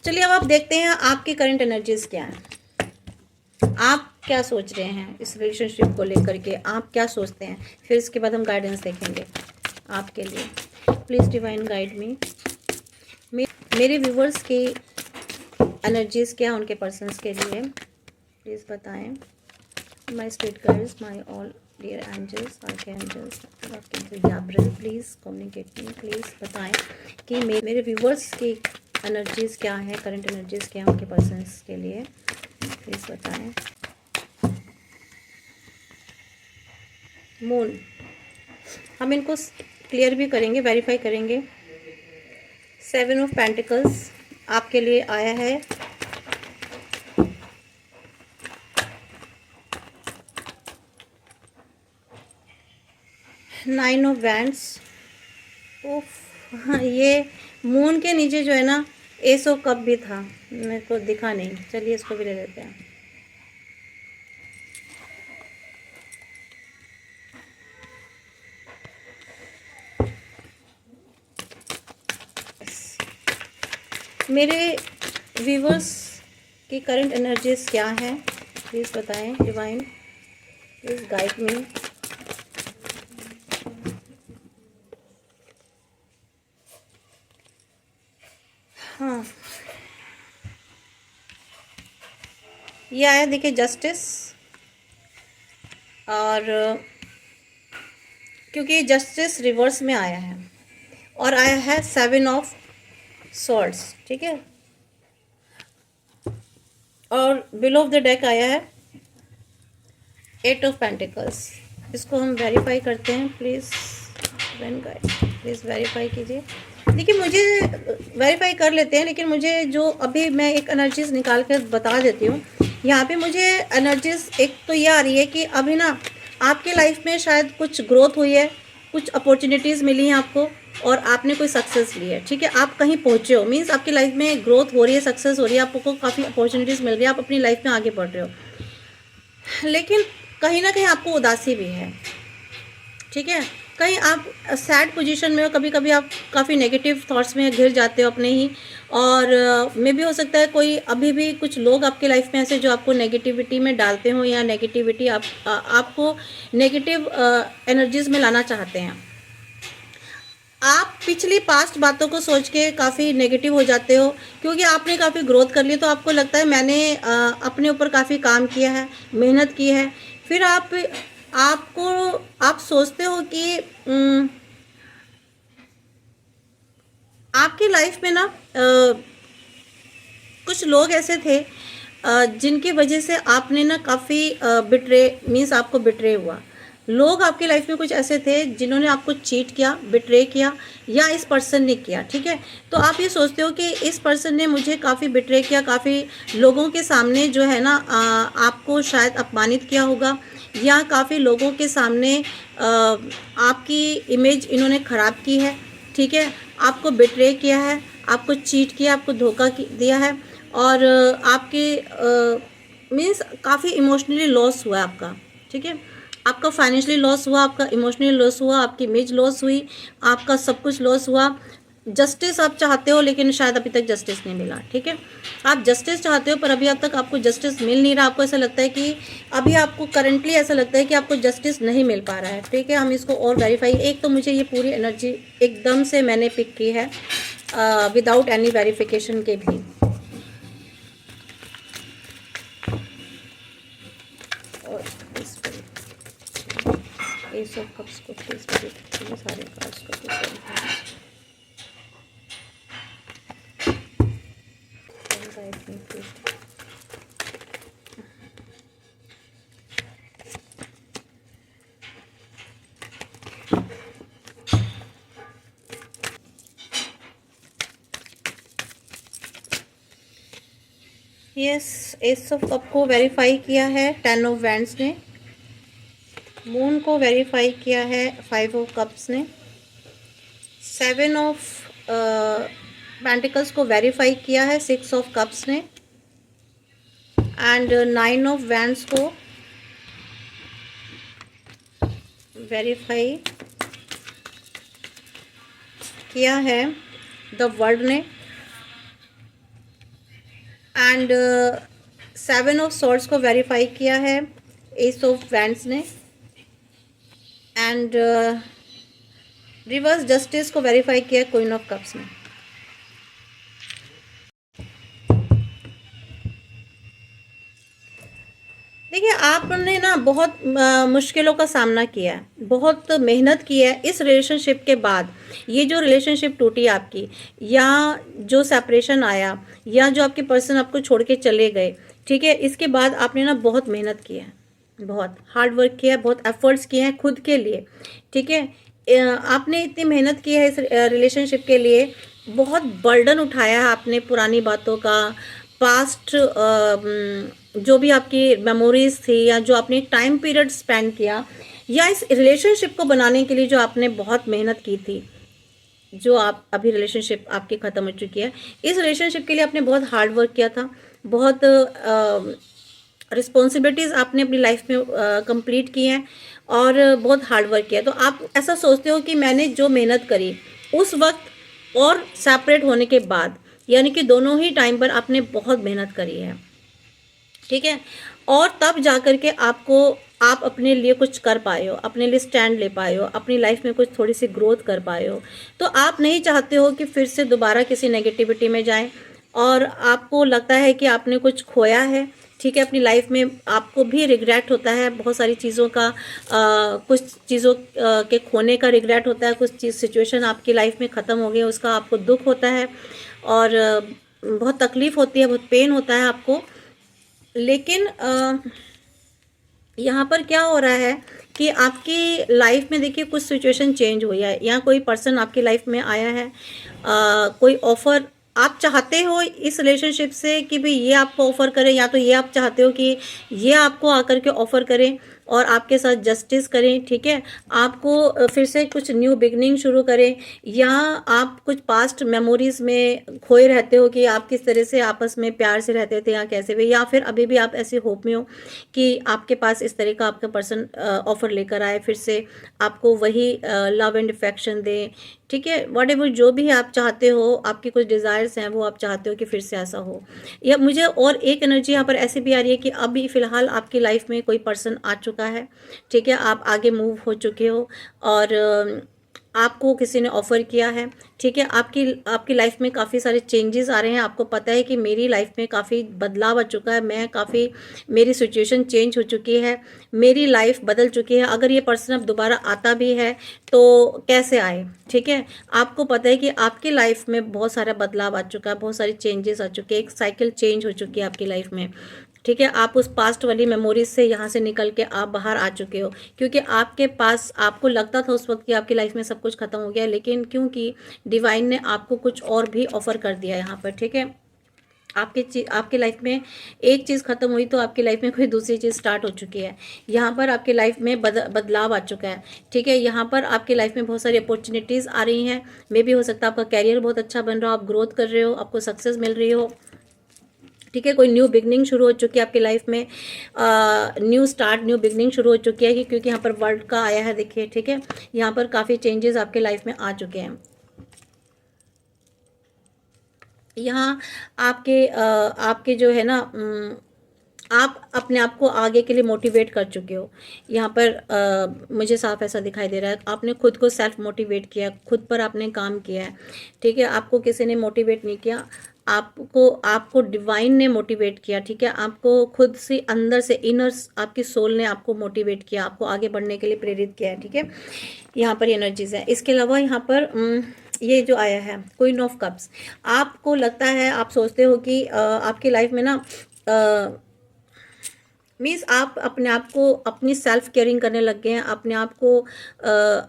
A: चलिए अब आप देखते हैं आपकी करंट एनर्जीज क्या है, आप क्या सोच रहे हैं इस रिलेशनशिप को लेकर के, आप क्या सोचते हैं। फिर इसके बाद हम गाइडेंस देखेंगे आपके लिए। प्लीज़ डिवाइन गाइड मी, मेरे व्यूवर्स की एनर्जीज क्या उनके पर्सन्स के लिए, प्लीज़ बताएं। My spirit guides, my all dear angels, archangels, Gabriel, please communicate me, please बताएं कि मेरे व्यूवर्स की एनर्जीज क्या है, करंट एनर्जीज क्या है उनके पर्सन्स के लिए, प्लीज़ बताएं। मून, हम इनको क्लियर भी करेंगे, वेरीफाई करेंगे। 7 ऑफ पेंटिकल्स आपके लिए आया है। नाइन ऑफ वैंड्स, हाँ, ये मून के नीचे जो है ना, एस ऑफ कप भी था, मेरे को दिखा नहीं। चलिए इसको भी ले लेते हैं। मेरे व्यूवर्स की करंट एनर्जीज क्या है, प्लीज़ बताएं। Divine please guide me. हाँ, ये आया देखिए जस्टिस, और क्योंकि जस्टिस रिवर्स में आया है, और आया है 7 ऑफ सॉर्ड्स। ठीक है, और बिलो ऑफ द डेक आया है 8 ऑफ पेंटिकल्स। इसको हम वेरीफाई करते हैं, प्लीज़ प्लीज़ वेरीफाई कीजिए। देखिए मुझे वेरीफाई कर लेते हैं, लेकिन मुझे जो अभी मैं एक एनर्जीज निकाल कर बता देती हूँ। यहाँ पे मुझे एनर्जीज एक तो ये आ रही है कि अभी ना आपके लाइफ में शायद कुछ ग्रोथ हुई है, कुछ अपॉर्चुनिटीज़ मिली हैं आपको, और आपने कोई सक्सेस ली है। ठीक है, आप कहीं पहुँचे हो, मीन्स आपकी लाइफ में ग्रोथ हो रही है, सक्सेस हो रही है, आपको काफ़ी अपॉर्चुनिटीज़ मिल रही है, आप अपनी लाइफ में आगे बढ़ रहे हो। लेकिन कहीं ना कहीं आपको उदासी भी है। ठीक है, कहीं आप सैड पोजीशन में हो, कभी कभी आप काफ़ी नेगेटिव थॉट्स में घिर जाते हो अपने ही, और मे भी हो सकता है कोई अभी भी कुछ लोग आपके लाइफ में ऐसे जो आपको नेगेटिविटी में डालते हो, या नेगेटिविटी आपको नेगेटिव एनर्जीज में लाना चाहते हैं। आप पिछली पास्ट बातों को सोच के काफ़ी नेगेटिव हो जाते हो, क्योंकि आपने काफ़ी ग्रोथ कर ली, तो आपको लगता है मैंने अपने ऊपर काफ़ी काम किया है, मेहनत की है। फिर आप सोचते हो कि आपकी लाइफ में ना कुछ लोग ऐसे थे जिनकी वजह से आपने ना काफ़ी बिट्रे मीन्स आपको बिट्रे हुआ, लोग आपकी लाइफ में कुछ ऐसे थे जिन्होंने आपको चीट किया, बिट्रे किया, या इस पर्सन ने किया, ठीक है। तो आप ये सोचते हो कि इस पर्सन ने मुझे काफ़ी बिट्रे किया, काफ़ी लोगों के सामने जो है ना आपको शायद अपमानित किया होगा, या काफ़ी लोगों के सामने आपकी इमेज इन्होंने ख़राब की है, ठीक है। आपको बिट्रे किया है, आपको चीट किया, आपको धोखा दिया है, और आपके मीन्स काफ़ी इमोशनली लॉस हुआ है आपका, ठीक है। आपका फाइनेंशियली लॉस हुआ, आपका इमोशनली लॉस हुआ, आपकी इमेज लॉस हुई, आपका सब कुछ लॉस हुआ। जस्टिस आप चाहते हो लेकिन शायद अभी तक जस्टिस नहीं मिला, ठीक है। आप जस्टिस चाहते हो पर अभी अब तक आपको जस्टिस मिल नहीं रहा। आपको ऐसा लगता है कि अभी आपको करंटली ऐसा लगता है कि आपको जस्टिस नहीं मिल पा रहा है, ठीक है। हम इसको और वेरीफाई, एक तो मुझे ये पूरी एनर्जी एकदम से मैंने पिक की है विदाउट एनी वेरिफिकेशन के भी। और इस पर एस ऑफ कप्स को प्लीज बता, सारे कार्ड्स को please yes, S of cup को वेरीफाई किया है 10 ऑफ वैंड्स ने, मून को वेरीफाई किया है 5 ऑफ कप्स ने, 7 ऑफ पेंटिकल्स को वेरीफाई किया है 6 ऑफ कप्स ने, एंड 9 ऑफ वैंड्स को वेरीफाई किया है द वर्ल्ड ने, एंड 7 ऑफ सॉर्ड्स को वेरीफाई किया है एस ऑफ वैंड्स ने, एंड रिवर्स जस्टिस को वेरीफाई किया क्वीन ऑफ कप्स ने। देखिए, आपने ना बहुत मुश्किलों का सामना किया है, बहुत मेहनत की है इस रिलेशनशिप के बाद। ये जो रिलेशनशिप टूटी आपकी, या जो सेपरेशन आया, या जो आपके पर्सन आपको छोड़ के चले गए, ठीक है, इसके बाद आपने ना बहुत मेहनत की है, बहुत हार्ड वर्क किया है, बहुत एफर्ट्स किए हैं खुद के लिए, ठीक है। आपने इतनी मेहनत की है इस रिलेशनशिप के लिए, बहुत बर्डन उठाया है आपने पुरानी बातों का, पास्ट जो भी आपकी मेमोरीज थी, या जो आपने टाइम पीरियड स्पेंड किया, या इस रिलेशनशिप को बनाने के लिए जो आपने बहुत मेहनत की थी, जो आप अभी रिलेशनशिप आपकी ख़त्म हो चुकी है, इस रिलेशनशिप के लिए आपने बहुत हार्ड वर्क किया था, बहुत रिस्पॉन्सिबिलिटीज़ आपने अपनी लाइफ में कंप्लीट की हैं, और बहुत हार्ड वर्क किया। तो आप ऐसा सोचते हो कि मैंने जो मेहनत करी उस वक्त और सेपरेट होने के बाद, यानी कि दोनों ही टाइम पर आपने बहुत मेहनत करी है, ठीक है, और तब जा कर के आप अपने लिए कुछ कर पाए हो, अपने लिए स्टैंड ले पाए हो, अपनी लाइफ में कुछ थोड़ी सी ग्रोथ कर पाए हो। तो आप नहीं चाहते हो कि फिर से दोबारा किसी नेगेटिविटी में जाएं, और आपको लगता है कि आपने कुछ खोया है, ठीक है, अपनी लाइफ में आपको भी रिग्रेट होता है बहुत सारी चीज़ों का, कुछ चीज़ों के खोने का रिग्रेट होता है, कुछ चीज़ सिचुएशन आपकी लाइफ में ख़त्म हो गई उसका आपको दुख होता है, और बहुत तकलीफ़ होती है, बहुत पेन होता है आपको। लेकिन यहाँ पर क्या हो रहा है कि आपकी लाइफ में देखिए कुछ सिचुएशन चेंज हुई है, या कोई पर्सन आपकी लाइफ में आया है, कोई ऑफ़र आप चाहते हो इस रिलेशनशिप से कि भाई ये आपको ऑफ़र करें, या तो ये आप चाहते हो कि ये आपको आकर के ऑफ़र करें और आपके साथ जस्टिस करें, ठीक है, आपको फिर से कुछ न्यू बिगनिंग शुरू करें, या आप कुछ पास्ट मेमोरीज़ में खोए रहते हो कि आप किस तरह से आपस में प्यार से रहते थे या कैसे भी, या फिर अभी भी आप ऐसे होप में हो कि आपके पास इस तरह का आपका पर्सन ऑफ़र लेकर आए, फिर से आपको वही लव एंड अफेक्शन दे, ठीक है, व्हाटएवर जो भी आप चाहते हो, आपकी कुछ डिज़ायर्स हैं वो आप चाहते हो कि फिर से ऐसा हो। या मुझे और एक एनर्जी यहाँ पर ऐसी भी आ रही है कि अभी फ़िलहाल आपकी लाइफ में कोई पर्सन आ चुका है, ठीक है, आप आगे मूव हो चुके हो, और आपको किसी ने ऑफ़र किया है, ठीक है, आपकी लाइफ में काफ़ी सारे चेंजेस आ रहे हैं। आपको पता है कि मेरी लाइफ में काफ़ी बदलाव आ चुका है, मेरी सिचुएशन चेंज हो चुकी है, मेरी लाइफ बदल चुकी है। अगर ये पर्सन अब दोबारा आता भी है तो कैसे आए, ठीक है, आपको पता है कि आपकी लाइफ में बहुत सारा बदलाव आ चुका है, बहुत सारी चेंजेस आ चुके हैं, एक साइकिल चेंज हो चुकी है आपकी लाइफ में। ठीक है, आप उस पास्ट वाली मेमोरीज से यहाँ से निकल के आप बाहर आ चुके हो, क्योंकि आपके पास, आपको लगता था उस वक्त कि आपकी लाइफ में सब कुछ खत्म हो गया, लेकिन क्योंकि डिवाइन ने आपको कुछ और भी ऑफर कर दिया यहाँ पर। ठीक है, आपकी लाइफ में एक चीज़ खत्म हुई तो आपकी लाइफ में कोई दूसरी चीज़ स्टार्ट हो चुकी है। यहाँ पर आपकी लाइफ में बदलाव आ चुका है। ठीक है, यहाँ पर आपकी लाइफ में बहुत सारी अपॉर्चुनिटीज़ आ रही हैं। मे भी हो सकता है आपका कैरियर बहुत अच्छा बन रहा हो, आप ग्रोथ कर रहे हो, आपको सक्सेस मिल रही हो। ठीक है, कोई न्यू बिगनिंग शुरू हो चुकी है आपकी लाइफ में, न्यू स्टार्ट, न्यू बिगनिंग शुरू हो चुकी है, क्योंकि यहाँ पर वर्ल्ड का आया है। देखिए, ठीक है, यहाँ पर काफ़ी चेंजेस आपके लाइफ में आ चुके हैं। यहाँ आपके जो है ना, आप अपने आप को आगे के लिए मोटिवेट कर चुके हो। यहाँ पर मुझे साफ ऐसा दिखाई दे रहा है, आपने खुद को सेल्फ मोटिवेट किया, खुद पर आपने काम किया है। ठीक है, आपको किसी ने मोटिवेट नहीं किया, आपको डिवाइन ने मोटिवेट किया। ठीक है, आपको खुद से अंदर से, इनर आपकी सोल ने आपको मोटिवेट किया, आपको आगे बढ़ने के लिए प्रेरित किया है। ठीक है, यहाँ पर एनर्जीज है। इसके अलावा यहाँ पर ये जो आया है क्वीन ऑफ कप्स, आपको लगता है, आप सोचते हो कि आपकी लाइफ में ना मीन्स आप अपने आप को, अपनी सेल्फ केयरिंग करने लग गए हैं, अपने आप को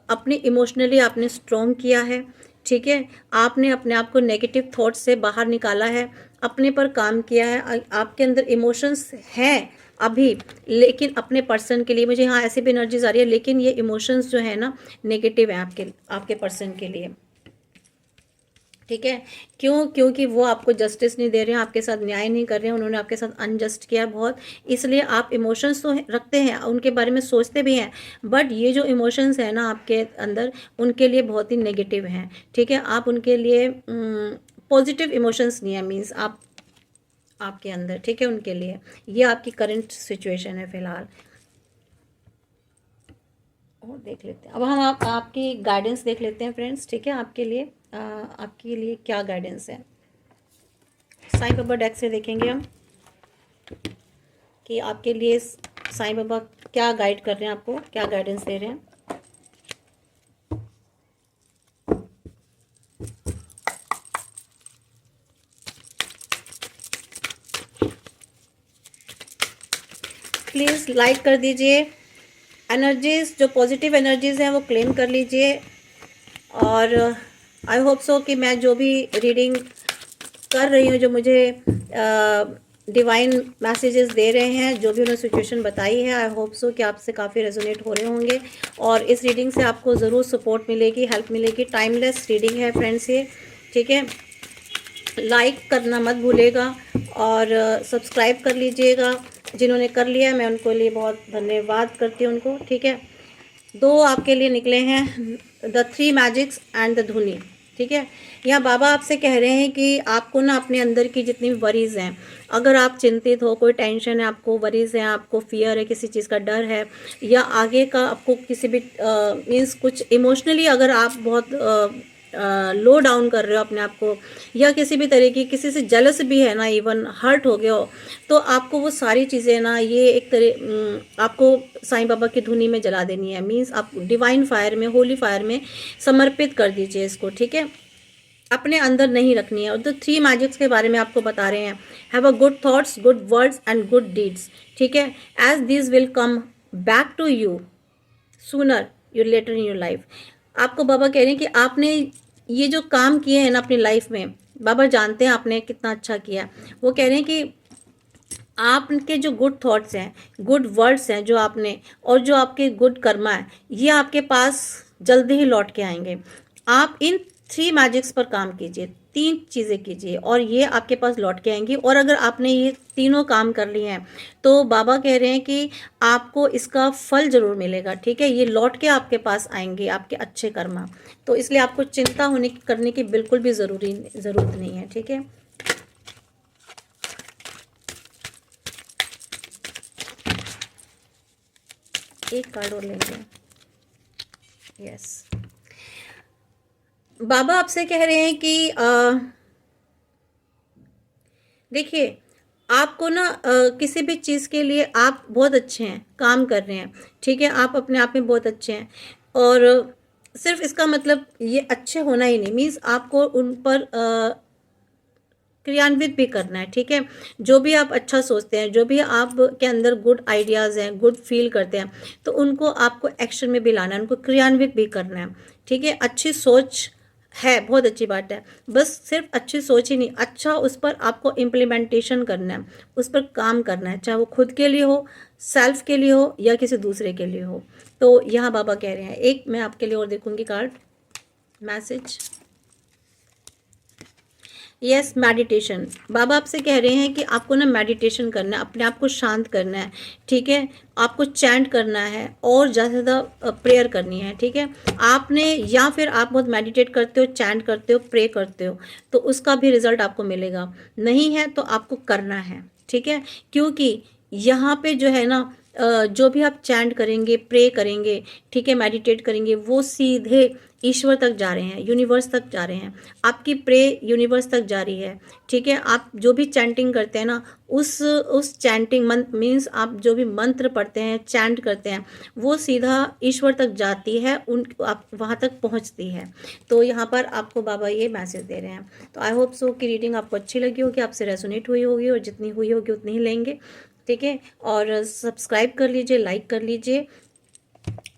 A: अपने इमोशनली आपने स्ट्रॉन्ग किया है। ठीक है, आपने अपने आप को नेगेटिव थॉट्स से बाहर निकाला है, अपने पर काम किया है। आपके अंदर इमोशंस हैं अभी, लेकिन अपने पर्सन के लिए, मुझे यहाँ ऐसी भी एनर्जीज आ रही है, लेकिन ये इमोशंस जो है ना नेगेटिव है आपके पर्सन के लिए। ठीक है, क्योंकि वो आपको जस्टिस नहीं दे रहे हैं, आपके साथ न्याय नहीं कर रहे हैं, उन्होंने आपके साथ अनजस्ट किया बहुत, इसलिए आप इमोशंस तो रखते हैं, उनके बारे में सोचते भी हैं, बट ये जो इमोशंस है ना आपके अंदर, उनके लिए बहुत ही नेगेटिव हैं। ठीक है, आप उनके लिए पॉजिटिव इमोशंस नहीं है, मीन्स आपके अंदर। ठीक है, उनके लिए ये आपकी करंट सिचुएशन है फिलहाल। और देख लेते हैं अब हम आपकी गाइडेंस देख लेते हैं फ्रेंड्स। ठीक है, आपके लिए क्या गाइडेंस है, साईं बाबा डेक से देखेंगे हम कि आपके लिए साईं बाबा क्या गाइड कर रहे हैं, आपको क्या गाइडेंस दे रहे हैं। प्लीज़ लाइक कर दीजिए, एनर्जीज जो पॉजिटिव एनर्जीज हैं वो क्लेम कर लीजिए। और आई होप सो कि मैं जो भी रीडिंग कर रही हूँ, जो मुझे डिवाइन मैसेजेस दे रहे हैं, जो भी उन्होंने सिचुएशन बताई है, आई होप सो कि आपसे काफ़ी रेजोनेट हो रहे होंगे और इस रीडिंग से आपको ज़रूर सपोर्ट मिलेगी, हेल्प मिलेगी। टाइमलेस रीडिंग है फ्रेंड्स ये। ठीक है, लाइक करना मत भूलेगा और सब्सक्राइब कर लीजिएगा। जिन्होंने कर लिया मैं उनको लिए बहुत धन्यवाद करती हूँ उनको। ठीक है, दो आपके लिए निकले हैं, the three magics and the dhuni. ठीक है, यहाँ बाबा आपसे कह रहे हैं कि आपको ना अपने अंदर की जितनी वरीज हैं, अगर आप चिंतित हो, कोई टेंशन है आपको, वरीज हैं आपको, फियर है, किसी चीज़ का डर है, या आगे का आपको किसी भी मीन्स कुछ इमोशनली अगर आप बहुत लो डाउन कर रहे हो अपने आप को, या किसी भी तरह की, किसी से जेलस भी है ना, इवन हर्ट हो गया हो, तो आपको वो सारी चीज़ें ना, ये एक तरह आपको साईं बाबा की धुनी में जला देनी है। मीन्स आप डिवाइन फायर में, होली फायर में समर्पित कर दीजिए इसको। ठीक है, अपने अंदर नहीं रखनी है। और तो थ्री मैजिक्स के बारे में आपको बता रहे हैं, have a good thoughts, good words and good deeds. ठीक है, as this will come back to you sooner you later in your life. आपको बाबा कह रहे हैं कि आपने ये जो काम किए हैं ना अपनी लाइफ में, बाबा जानते हैं आपने कितना अच्छा किया। वो कह रहे हैं कि आपके जो गुड थॉट्स हैं, गुड वर्ड्स हैं जो आपने, और जो आपके गुड कर्मा है, ये आपके पास जल्दी ही लौट के आएंगे। आप इन थ्री मैजिक्स पर काम कीजिए, तीन चीज़ें कीजिए और ये आपके पास लौट के आएंगी। और अगर आपने ये तीनों काम कर लिए हैं तो बाबा कह रहे हैं कि आपको इसका फल जरूर मिलेगा। ठीक है, ये लौट के आपके पास आएंगे, आपके अच्छे कर्मा। तो इसलिए आपको चिंता करने की बिल्कुल भी ज़रूरत नहीं है। ठीक है, एक कार्ड और लेंगे। यस, बाबा आपसे कह रहे हैं कि देखिए, आपको ना किसी भी चीज़ के लिए आप बहुत अच्छे हैं, काम कर रहे हैं। ठीक है, आप अपने आप में बहुत अच्छे हैं, और सिर्फ इसका मतलब ये अच्छे होना ही नहीं, मीन्स आपको उन पर क्रियान्वित भी करना है, ठीक है। जो भी आप अच्छा सोचते हैं, जो भी आप के अंदर गुड आइडियाज़ हैं, गुड फील करते हैं, तो उनको आपको एक्शन में भी लाना है, उनको क्रियान्वित भी करना है, ठीक है। अच्छी सोच है, बहुत अच्छी बात है, बस सिर्फ अच्छी सोच ही नहीं, अच्छा उस पर आपको इम्प्लीमेंटेशन करना है, उस पर काम करना है, चाहे वो खुद के लिए हो, सेल्फ के लिए हो या किसी दूसरे के लिए हो। तो यहाँ बाबा कह रहे हैं, एक मैं आपके लिए और देखूंगी कार्ड मैसेज। Yes, meditation. बाबा आपसे कह रहे हैं कि आपको ना मेडिटेशन करना है, अपने आप को शांत करना है, ठीक है। आपको चैंट करना है और ज़्यादा से ज़्यादा प्रेयर करनी है, ठीक है। आपने या फिर आप बहुत मेडिटेट करते हो, चैंट करते हो, प्रे करते हो, तो उसका भी रिजल्ट आपको मिलेगा। नहीं है तो आपको करना है, ठीक है। क्योंकि यहाँ पे जो है ना, जो भी आप चैंट करेंगे, प्रे करेंगे, ठीक है, मेडिटेट करेंगे, वो सीधे ईश्वर तक जा रहे हैं, यूनिवर्स तक जा रहे हैं। आपकी प्रे यूनिवर्स तक जा रही है, ठीक है। आप जो भी चैंटिंग करते हैं ना, उस चैंटिंग मीन्स आप जो भी मंत्र पढ़ते हैं, चैंट करते हैं, वो सीधा ईश्वर तक जाती है, आप वहाँ तक पहुँचती है। तो यहाँ पर आपको बाबा ये मैसेज दे रहे हैं। तो आई होप सो कि रीडिंग आपको अच्छी लगी होगी, आपसे रेजोनेट हुई होगी, और जितनी हुई होगी उतनी ही लेंगे, ठीक है। और सब्सक्राइब कर लीजिए, लाइक कर लीजिए,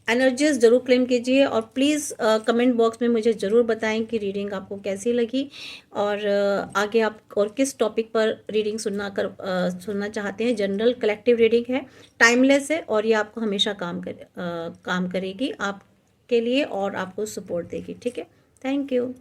A: एनर्जीज ज़रूर क्लेम कीजिए, और प्लीज़ कमेंट बॉक्स में मुझे ज़रूर बताएं कि रीडिंग आपको कैसी लगी, और आगे आप और किस टॉपिक पर रीडिंग सुनना चाहते हैं। जनरल कलेक्टिव रीडिंग है, टाइमलेस है, और ये आपको हमेशा काम करेगी आपके लिए, और आपको सपोर्ट देगी, ठीक है। Thank you.